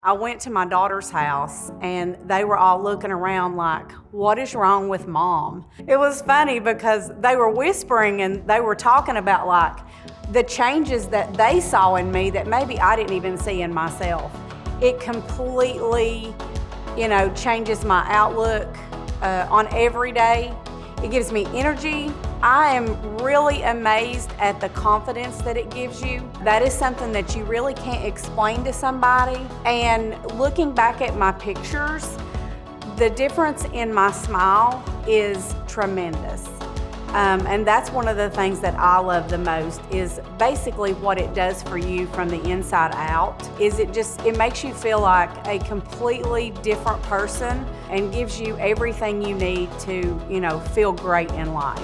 I went to my daughter's house and they were all looking around like, what is wrong with mom? It was funny because they were whispering and they were talking about like the changes that they saw in me that maybe I didn't even see in myself. It completely, changes my outlook on every day. It gives me energy. I am really amazed at the confidence that it gives you. That is something that you really can't explain to somebody. And looking back at my pictures, the difference in my smile is tremendous. And that's one of the things that I love the most is basically what it does for you from the inside out is it makes you feel like a completely different person and gives you everything you need to, feel great in life.